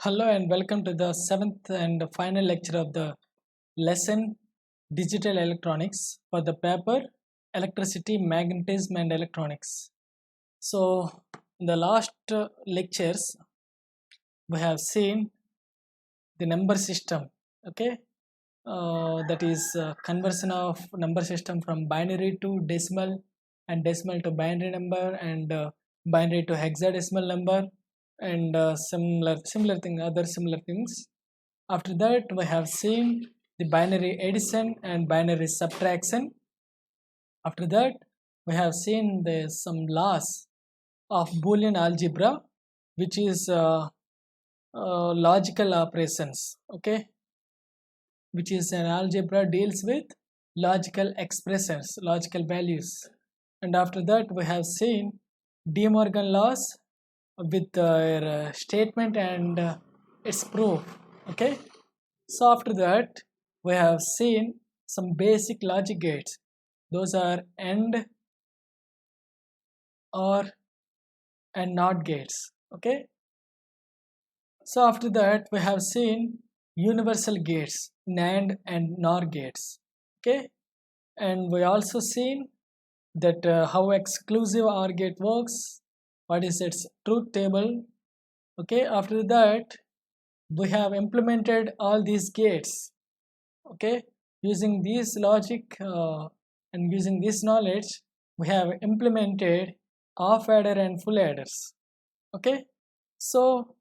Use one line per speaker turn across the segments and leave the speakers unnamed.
Hello and welcome to the seventh and final lecture of the lesson Digital Electronics for the paper Electricity, Magnetism and Electronics. So, in the last lectures, we have seen the number system, okay, that is conversion of number system from binary to decimal and decimal to binary number and binary to hexadecimal number and other similar things. After that, we have seen the binary addition and binary subtraction. After that, we have seen some laws of Boolean algebra, which is logical operations. Okay, which is an algebra deals with logical expressions, logical values. And after that, we have seen De Morgan laws with their statement and its proof. Okay. So after that, we have seen some basic logic gates. Those are AND, OR, and NOT gates. Okay. So after that, we have seen universal gates, NAND and NOR gates. Okay. And we also seen that how exclusive OR gate works, what is its truth table. Okay. After that, we have implemented all these gates. Okay, using this logic and using this knowledge, we have implemented half adder and full adders. Okay, so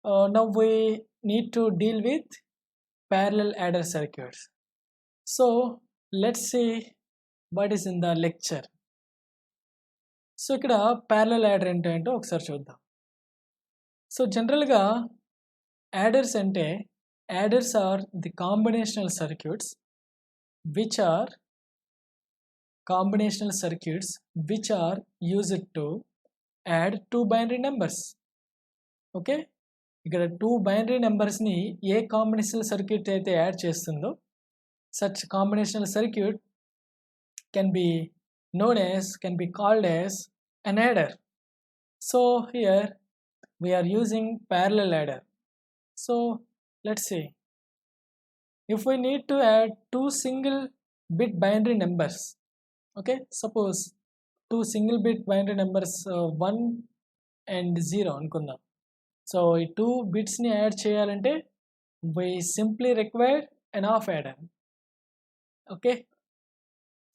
now we need to deal with parallel adder circuits. So let's see what is in the lecture. So ఇక్కడ parallel adder ఏంటో ఒకసారి చూద్దాం. So జనరల్గా adders అంటే adders are the combinational circuits which are used to add two binary numbers. Okay, ఇక్కడ two binary నెంబర్స్ని ఏ combinational circuit అయితే యాడ్ చేస్తుందో such combinational circuit can be called as an adder. So here we are using parallel adder. So let's see, if we need to add two single bit binary numbers, okay, suppose two single bit binary numbers 1 and 0 అనుకుందాం. So ఈ two బిట్స్ని add చేయాలంటే we simply require an half adder. Okay,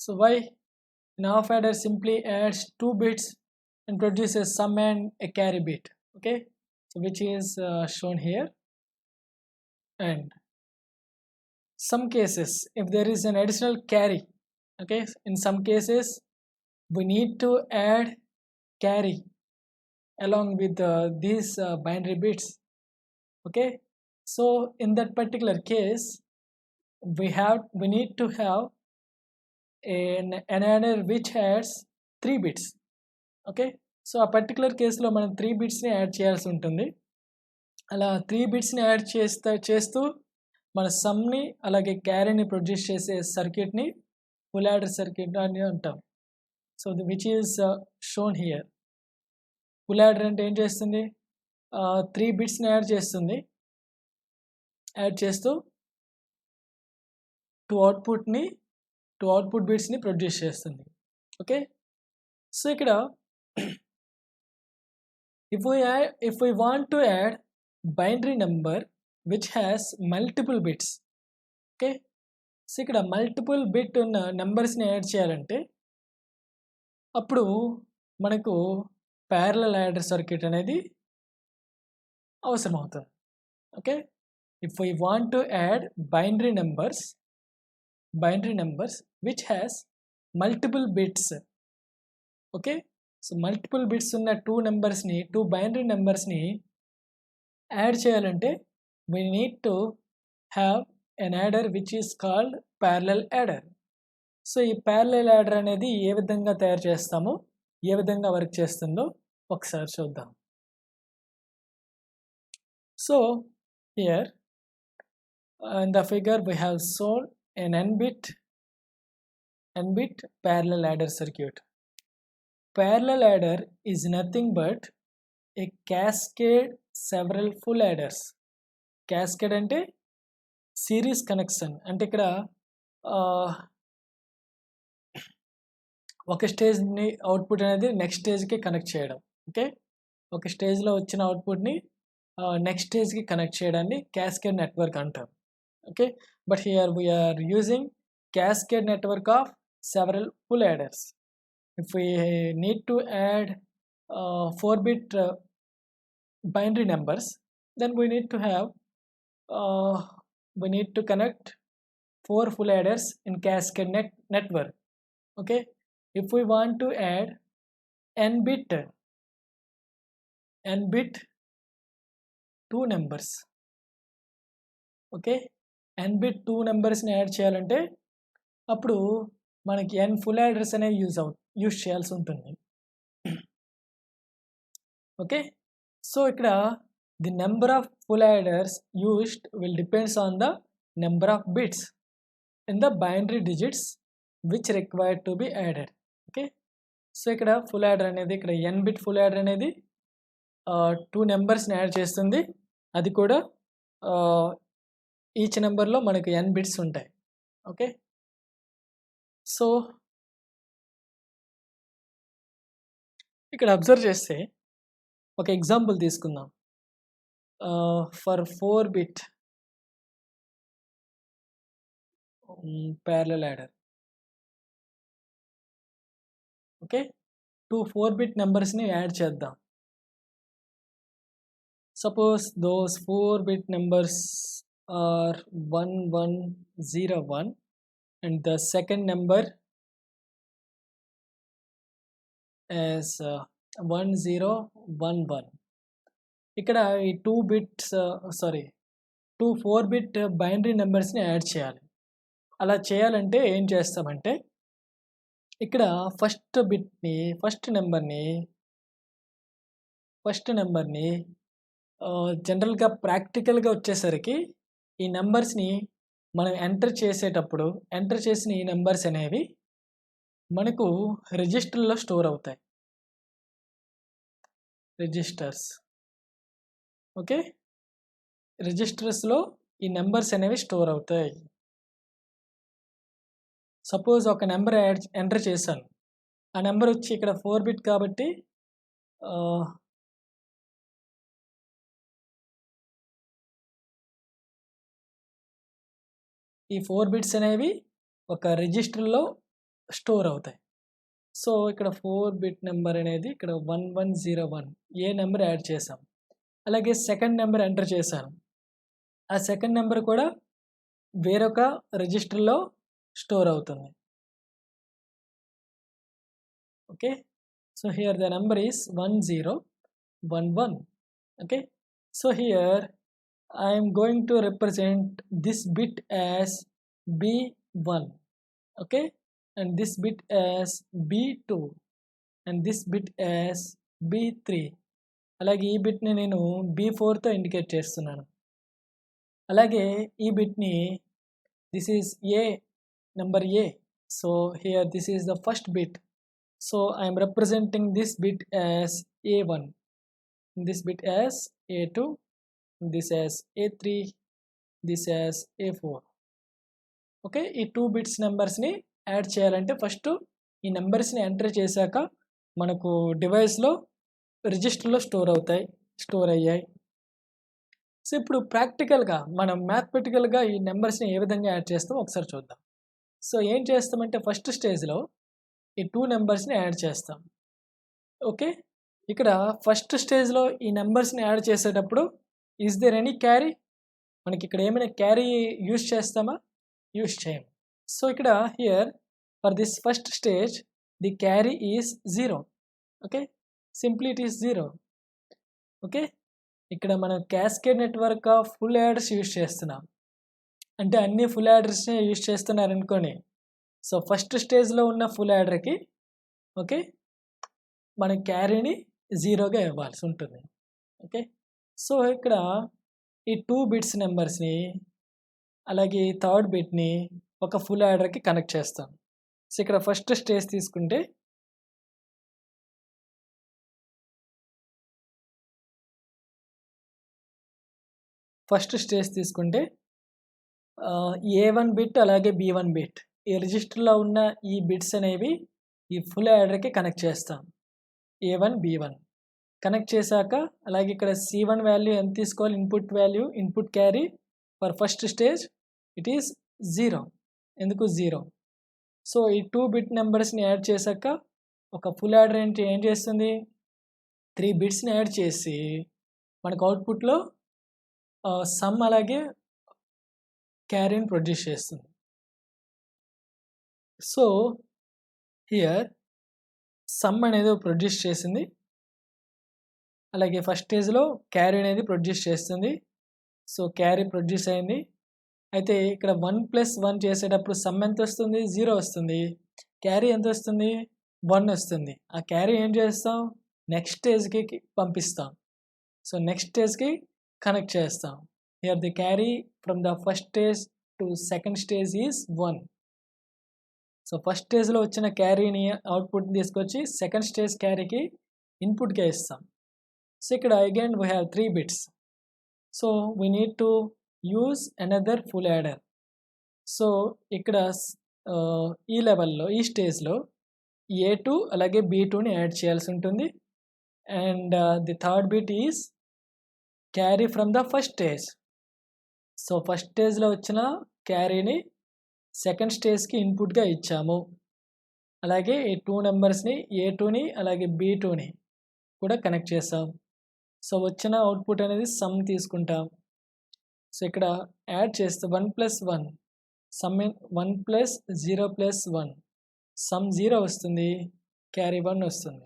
so why? An half adder simply adds two bits and produces sum and a carry bit. Okay, so which is shown here. And some cases, if there is an additional carry, okay, in some cases we need to add carry along with these binary bits. Okay, so in that particular case we need to have an adder which adds 3 bits. Okay, so ఆ particular కేసులో మనం 3 బిట్స్ని add చేయాల్సి ఉంటుంది. అలా 3 బిట్స్ని add చేస్తూ మన సమ్ని అలాగే క్యారీని produce చేసే సర్క్యూట్ని ఫుల్ యాడర్ సర్క్యూట్ అని అంటాం. So which is shown here. Full adder అంటే ఏం చేస్తుంది, 3 బిట్స్ని యాడ్ చేస్తూ టూ అవుట్పుట్ బిట్స్ని ప్రొడ్యూస్ చేస్తుంది. ఓకే, సో ఇక్కడ if we want to add binary number which has multiple bits, okay, so ఇక్కడ మల్టిపుల్ బిట్ ఉన్న నెంబర్స్ని యాడ్ చేయాలంటే అప్పుడు మనకు ప్యారలల్ యాడర్ సర్క్యూట్ అనేది అవసరం అవుతుంది. Okay, if we want to add binary numbers which has multiple bits. Okay, so multiple bits ఉన్న two binary నెంబర్స్ని add చేయాలంటే we need to have an adder which is called parallel adder. So ఈ parallel adder అనేది ఏ విధంగా తయారు చేస్తామో, ఏ విధంగా work చేస్తుందో ఒకసారి చూద్దాం. So here in the figure we have shown an n bit parallel adder circuit. Parallel adder is nothing but a cascade several full adders. Cascade అంటే సిరీస్ కనెక్షన్. అంటే ఇక్కడ ఒక స్టేజ్ని అవుట్పుట్ అనేది నెక్స్ట్ స్టేజ్కి కనెక్ట్ చేయడం. ఓకే, ఒక స్టేజ్లో వచ్చిన అవుట్పుట్ని నెక్స్ట్ స్టేజ్కి కనెక్ట్ చేయడాన్ని క్యాస్కేడ్ నెట్వర్క్ అంటారు. Okay, but here we are using cascade network of several full adders. If we need to add 4-bit binary numbers, then we need to have we need to connect 4 full adders in cascade network. Okay, if we want to add n-bit 2 numbers, okay, n-bit 2 numbers ని add చేయాలంటే అప్పుడు మనకి n full adders అనేవి use చేయాల్సి ఉంటుంది. Okay, so ఇక్కడ the number of full adders used will depends on the number of bits in the binary digits which required to be added. Okay, so ఇక్కడ full adder అనేది ఇక్కడ n bit full adder అనేది 2 నెంబర్స్ని add చేస్తుంది. అది కూడా each నెంబర్లో మనకు n bits ఉంటాయి. ఓకే, సో ఇక్కడ అబ్జర్వ్ చేస్తే ఒక ఎగ్జాంపుల్ తీసుకుందాం. For 4-bit parallel adder. Okay, 2 4-bit నెంబర్స్ని యాడ్ చేద్దాం. Suppose those 4-bit numbers are 1101 and the second number is 1011. ఇక్కడ ఈ 2 4-bit బైనరీ నెంబర్స్ని యాడ్ చేయాలి. అలా చేయాలంటే ఏం చేస్తామంటే ఇక్కడ ఫస్ట్ నెంబర్ని జనరల్గా ప్రాక్టికల్గా వచ్చేసరికి ఈ నెంబర్స్ని మనం ఎంటర్ చేసిన ఈ నెంబర్స్ అనేవి మనకు రిజిస్టర్లో స్టోర్ అవుతాయి. రిజిస్టర్స్, ఓకే, రిజిస్టర్స్లో ఈ నెంబర్స్ అనేవి స్టోర్ అవుతాయి. సపోజ్ ఒక నెంబర్ ఎంటర్ చేశాను, ఆ నెంబర్ వచ్చి ఇక్కడ 4-bit కాబట్టి ఈ 4 బిట్స్ అనేవి ఒక రిజిస్టర్లో స్టోర్ అవుతాయి. సో ఇక్కడ 4-bit నెంబర్ అనేది ఇక్కడ 1101 ఏ నెంబర్ యాడ్ చేసాం. అలాగే సెకండ్ నెంబర్ ఎంటర్ చేశాను, ఆ సెకండ్ నెంబర్ కూడా వేరొక రిజిస్టర్లో స్టోర్ అవుతుంది. Okay, so here the number is 1011. Okay, so here I am going to represent this bit as B1, okay, and this bit as B2 and this bit as B3. అలాగే ఈ బిట్ని నేను B4తో indicate చేస్తున్నాను. అలాగే ఈ బిట్ని this is number A, so here this is the first bit, so I am representing this bit as A1, this bit as A2, this as A3, this as A4. Okay, ఈ 2 bits నెంబర్స్ని add చేయాలంటే first ఈ నెంబర్స్ని enter చేశాక మనకు డివైస్లో రిజిస్టర్లో store అయ్యాయి. So ఇప్పుడు ప్రాక్టికల్గా మనం మ్యాథమెటికల్గా ఈ నెంబర్స్ని ఏ విధంగా యాడ్ చేస్తామో ఒకసారి చూద్దాం. సో ఏం చేస్తామంటే ఫస్ట్ స్టేజ్లో ఈ 2 నెంబర్స్ని యాడ్ చేస్తాం. ఓకే, ఇక్కడ ఫస్ట్ స్టేజ్లో ఈ నెంబర్స్ని యాడ్ చేసేటప్పుడు ఈజ్ దేర్ ఎనీ క్యారీ, మనకి ఇక్కడ ఏమైనా క్యారీ యూజ్ చేస్తామా? యూజ్ చేయం. సో ఇక్కడ here for this first stage the carry is 0. Okay, simply it is 0. Okay, ఇక్కడ మనం cascade network of full adders use చేస్తున్నాం, అంటే అన్ని ఫుల్ యాడర్స్ని యూజ్ చేస్తున్నారనుకోని. సో ఫస్ట్ స్టేజ్లో ఉన్న ఫుల్ యాడర్కి ఓకే మన క్యారీని 0గా ఇవ్వాల్సి ఉంటుంది. ఓకే, సో ఇక్కడ ఈ 2 బిట్స్ నెంబర్స్ని అలాగే థర్డ్ బిట్ని ఒక ఫుల్ యాడర్కి కనెక్ట్ చేస్తాం. సో ఇక్కడ ఫస్ట్ స్టేజ్ తీసుకుంటే ఫస్ట్ స్టేజ్ తీసుకుంటే A1 బిట్ అలాగే B1 బిట్ ఈ రిజిస్టర్లో ఉన్న ఈ బిట్స్ అనేవి ఈ ఫుల్ యాడర్కి కనెక్ట్ చేస్తాం. A1 B1 కనెక్ట్ చేశాక అలాగే ఇక్కడ C1 వాల్యూ ఎంత తీసుకోవాలి, input value, input carry for first stage it is 0. ఎందుకు 0? సో ఈ 2 బిట్ నెంబర్స్ని యాడ్ చేశాక ఒక ఫుల్ యాడర్ ఏం చేస్తుంది, 3 బిట్స్ని యాడ్ చేసి మనకు అవుట్పుట్లో సమ్ అలాగే క్యారీని ప్రొడ్యూస్ చేస్తుంది. సో హియర్ సమ్ అనేది ప్రొడ్యూస్ చేసింది, అలాగే ఫస్ట్ స్టేజ్లో క్యారీ అనేది ప్రొడ్యూస్ చేస్తుంది. సో క్యారీ ప్రొడ్యూస్ అయింది. అయితే ఇక్కడ 1+1 చేసేటప్పుడు సమ్ ఎంత వస్తుంది, 0 వస్తుంది. క్యారీ ఎంత వస్తుంది, 1 వస్తుంది. ఆ క్యారీ ఏం చేస్తాం, నెక్స్ట్ స్టేజ్కి పంపిస్తాం. సో నెక్స్ట్ స్టేజ్కి కనెక్ట్ చేస్తాం. Here the carry from the first stage to second stage is 1. So first స్టేజ్లో వచ్చిన క్యారీని అవుట్పుట్ని తీసుకొచ్చి సెకండ్ స్టేజ్ క్యారీకి ఇన్పుట్గా ఇస్తాం. సో ఇక్కడ again we have 3 bits. So we need to use another full adder. So ఇక్కడ ఈ లెవెల్లో ఈ స్టేజ్లో A2 అలాగే B2ని యాడ్ చేయాల్సి ఉంటుంది. And the third bit is carry from the first stage. So first స్టేజ్లో వచ్చిన క్యారీని సెకండ్ స్టేజ్కి ఇన్పుట్గా ఇచ్చాము. అలాగే ఈ 2 నెంబర్స్ని A2ని అలాగే B2ని కూడా కనెక్ట్ చేసాం. సో వచ్చిన అవుట్పుట్ అనేది సమ్ తీసుకుంటాం. సో ఇక్కడ యాడ్ చేస్తే 1+1 సమ్ 1+0+1 సమ్ 0 వస్తుంది, క్యారీ 1 వస్తుంది.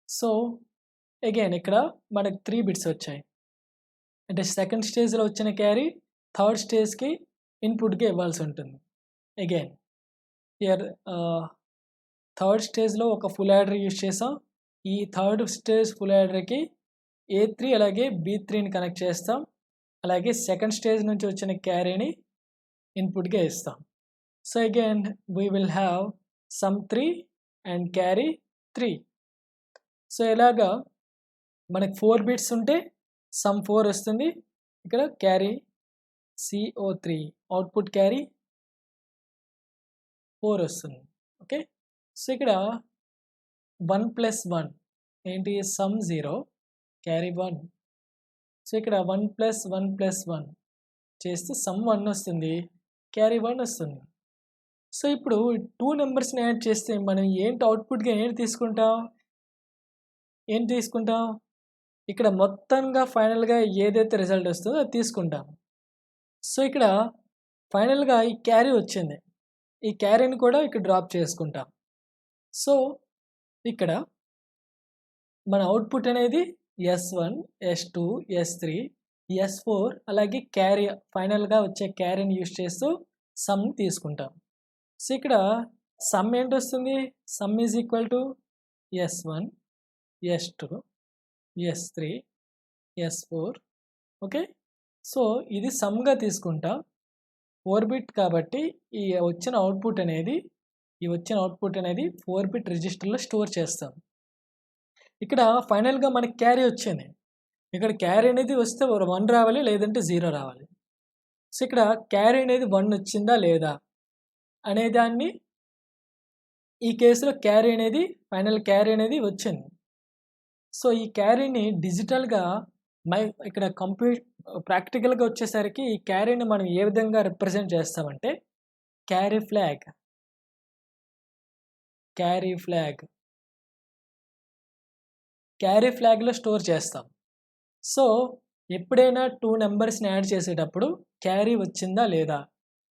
సో అగైన్ ఇక్కడ మనకు 3 బిట్స్ వచ్చాయి. అంటే సెకండ్ స్టేజ్లో వచ్చిన క్యారీ థర్డ్ స్టేజ్కి ఇన్పుట్గా ఇవ్వాల్సి ఉంటుంది. అగైన్ హియర్ థర్డ్ స్టేజ్లో ఒక ఫుల్ యాడర్ యూజ్ చేసాం. ఈ థర్డ్ స్టేజ్ ఫుల్ యాడర్కి A3 అలాగే B3ని కనెక్ట్ చేస్తాం. అలాగే సెకండ్ స్టేజ్ నుంచి వచ్చిన క్యారీని ఇన్పుట్గా ఇస్తాం. So again we will have some 3 and carry 3. So ఇలాగా మనకు 4 బిట్స్ ఉంటే సమ్ 4 వస్తుంది. ఇక్కడ క్యారీ CO3 అవుట్పుట్ క్యారీ 4 వస్తుంది. ఓకే, సో ఇక్కడ 1+1 ఏంటి, సమ్ 0 క్యారీ 1. సో ఇక్కడ 1+1+1 చేస్తే సమ్ 1 వస్తుంది, క్యారీ 1 వస్తుంది. సో ఇప్పుడు 2 నెంబర్స్ని యాడ్ చేస్తే మనం ఏంటి అవుట్పుట్గా ఏంటి తీసుకుంటాం, ఇక్కడ మొత్తంగా ఫైనల్గా ఏదైతే రిజల్ట్ వస్తుందో అది తీసుకుంటాం. సో ఇక్కడ ఫైనల్గా ఈ క్యారీ వచ్చింది, ఈ క్యారీని కూడా ఇక్కడ డ్రాప్ చేసుకుంటాం. సో ఇక్కడ మన అవుట్పుట్ అనేది S1, S2, S3, S4 అలాగే క్యారీ ఫైనల్గా వచ్చే క్యారీని యూజ్ చేస్తూ సమ్ తీసుకుంటాం. సో ఇక్కడ సమ్ ఏంటి వస్తుంది, some is equal to S1, S2, S3, S4. Okay, so ఇది సమ్గా తీసుకుంటాం. 4 బిట్ కాబట్టి ఈ వచ్చిన అవుట్పుట్ అనేది 4 బిట్ రిజిస్టర్లో స్టోర్ చేస్తాం. ఇక్కడ ఫైనల్గా మనకి క్యారీ వచ్చింది. ఇక్కడ క్యారీ అనేది వస్తే 1 రావాలి, లేదంటే 0 రావాలి. సో ఇక్కడ క్యారీ అనేది 1 వచ్చిందా లేదా అనే దాన్ని, ఈ కేసులో ఫైనల్ క్యారీ అనేది వచ్చింది. సో ఈ క్యారీని డిజిటల్గా ఇక్కడ ప్రాక్టికల్గా వచ్చేసరికి ఈ క్యారీని మనం ఏ విధంగా రిప్రజెంట్ చేస్తామంటే క్యారీ ఫ్లాగ్లో స్టోర్ చేస్తాం. సో ఎప్పుడైనా 2 నెంబర్స్ని యాడ్ చేసేటప్పుడు క్యారీ వచ్చిందా లేదా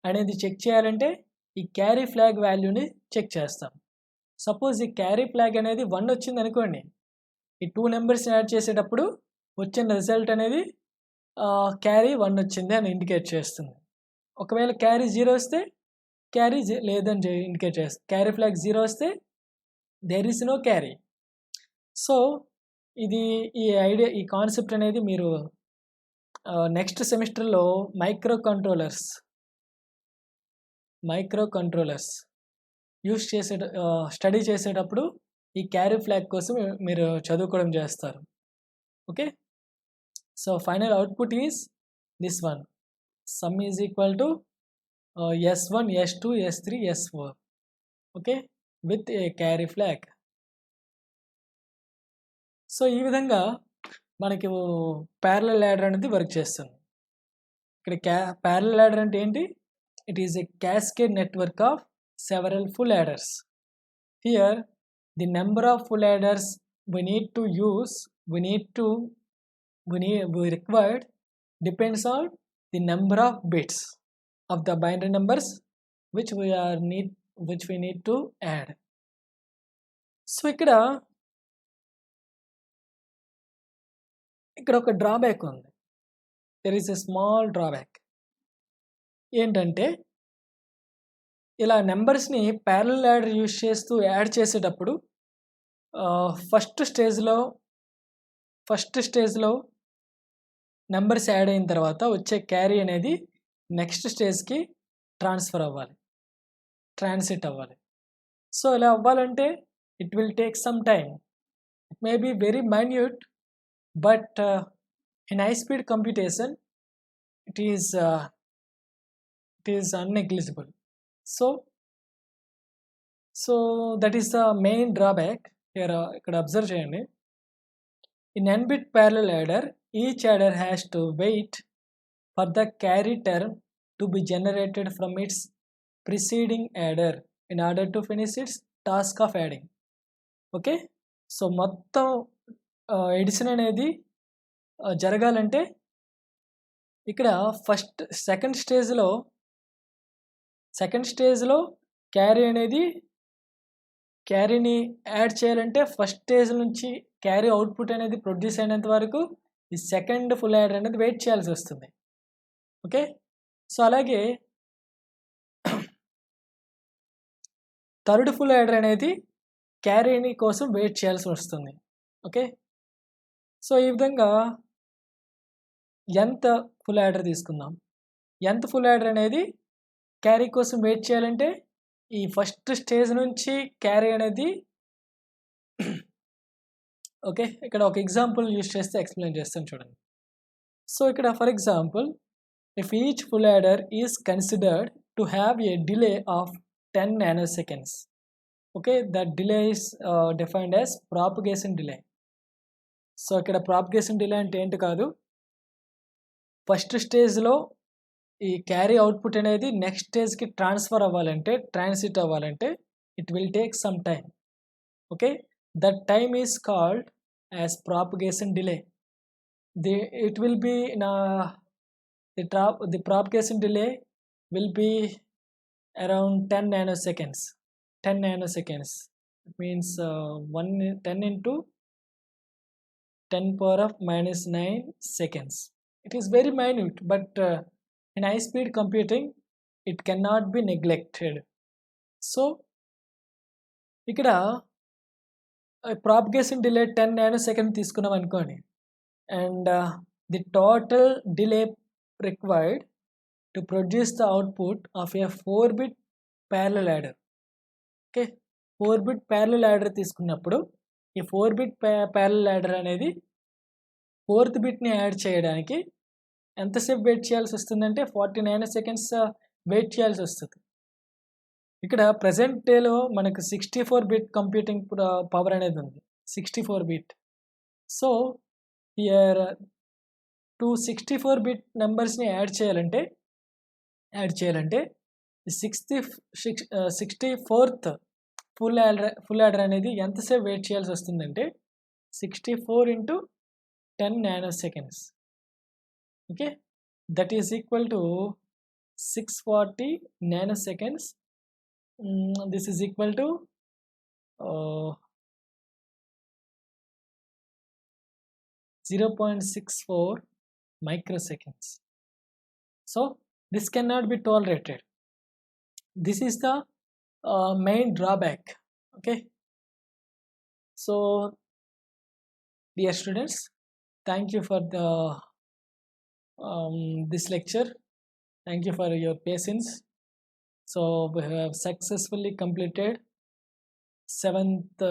అనేది చెక్ చేయాలంటే ఈ క్యారీ ఫ్లాగ్ వాల్యూని చెక్ చేస్తాం. సపోజ్ ఈ క్యారీ ఫ్లాగ్ అనేది 1 వచ్చింది అనుకోండి, ఈ 2 నెంబర్స్ని యాడ్ చేసేటప్పుడు వచ్చిన రిజల్ట్ అనేది క్యారీ 1 వచ్చింది అని ఇండికేట్ చేస్తుంది. ఒకవేళ క్యారీ 0 వస్తే క్యారీ లేదని ఇండికేట్ చేస్తుంది. క్యారీ ఫ్లాగ్ 0 వస్తే there is no carry. So ఈ కాన్సెప్ట్ అనేది మీరు నెక్స్ట్ సెమిస్టర్లో మైక్రో కంట్రోలర్స్ యూస్ స్టడీ చేసేటప్పుడు ఈ క్యారీ ఫ్లాగ్ కోసం మీరు చదువుకోవడం చేస్తారు. Okay. So final output is this one. Sum is equal to S1, S2, S3, S4. Okay, with a carry flag. So ఈ విధంగా మనకి ప్యారలల్ ladder అనేది వర్క్ చేస్తుంది. ఇక్కడ ప్యారలల్ ladder అంటే ఏంటి? It is a cascade network of several full adders. Here the number of full adders we required depends on the number of bits of the binary numbers which we need to add. So ఇక్కడ ఒక drawback ఉంది. There is a small drawback. ఏంటంటే ఇలా నెంబర్స్ని parallel ladder use చేస్తూ add చేసేటప్పుడు first స్టేజ్లో numbers add అయిన తర్వాత వచ్చే క్యారీ అనేది నెక్స్ట్ స్టేజ్కి ట్రాన్సిట్ అవ్వాలి. సో ఇలా అవ్వాలంటే it will take some time. It may be very minute, but in high speed computation it is unnegligible. So that is the main drawback here. Ikkada observe cheyandi, in n-bit parallel adder each adder has to wait for the carry term to be generated from its preceding adder in order to finish its task of adding. Okay, so మొత్తం edition అనేది జరగాలంటే ఇక్కడ second స్టేజ్లో క్యారీని add చేయాలంటే first stage నుంచి carry output అనేది produce అయినంత వరకు ఈ సెకండ్ ఫుల్ యాడర్ అనేది వెయిట్ చేయాల్సి వస్తుంది. ఓకే, సో అలాగే థర్డ్ ఫుల్ యాడర్ అనేది క్యారీని కోసం వెయిట్ చేయాల్సి వస్తుంది. ఓకే, సో ఈ విధంగా nth ఫుల్ యాడర్ తీసుకుందాం. nth ఫుల్ యాడర్ అనేది క్యారీ కోసం వెయిట్ చేయాలంటే ఈ ఫస్ట్ స్టేజ్ నుంచి క్యారీ అనేది ఓకే, ఇక్కడ ఒక ఎగ్జాంపుల్ యూజ్ చేస్తే ఎక్స్ప్లెయిన్ చేస్తాను చూడండి. సో ఇక్కడ for example, if each full adder is considered to have a delay of 10 nanoseconds. Okay, that delay is defined as propagation delay. So ఇక్కడ propagation delay అంటే ఏంటి కాదు, ఫస్ట్ స్టేజ్లో ఈ క్యారీ అవుట్పుట్ అనేది నెక్స్ట్ స్టేజ్కి ట్రాన్సిట్ అవ్వాలంటే it will take some time. Okay, that time is called as propagation delay. It will be the propagation delay will be around 10 nanoseconds. 10 nanoseconds, it means 10 into 10 power of minus 9 seconds. It is very minute, but in high speed computing it cannot be neglected. So ఇక్కడ propagation delay 10 nanosecond తీసుకున్నాం అనుకోండి, and the total delay required to produce the output of a 4-bit parallel adder. Okay, 4-bit parallel adder తీసుకున్నప్పుడు ఈ 4-bit parallel adder అనేది 4th బిట్ని add చేయడానికి ఎంతసేపు wait చేయాల్సి వస్తుందంటే 40 nanoseconds వెయిట్ చేయాల్సి వస్తుంది. ఇక్కడ ప్రజెంట్ డేలో మనకు 64-bit కంప్యూటింగ్ పవర్ అనేది ఉంది, 64-bit. So here 64-bit నెంబర్స్ని add చేయాలంటే 64th ఫుల్ యాడర్ అనేది ఎంతసేపు వెయిట్ చేయాల్సి వస్తుందంటే 64 into 10 nanoseconds. Okay, that is equal to 640 nanoseconds. This is equal to 0.64 microseconds. So this cannot be tolerated. This is the main drawback. Okay, so dear students, thank you for this lecture. Thank you for your patience. So we have successfully completed 7th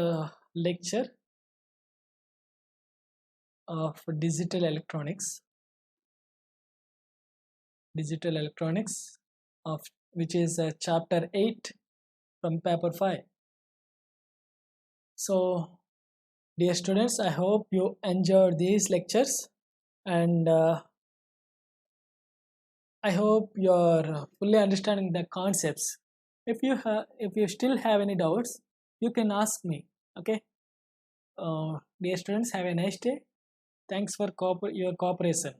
lecture. of digital electronics of which is chapter 8 from paper 5. So dear students, I hope you enjoyed these lectures, and I hope you're fully understanding the concepts. If you still have any doubts, you can ask me. Okay. Dear students, have a nice day. Thanks for your cooperation.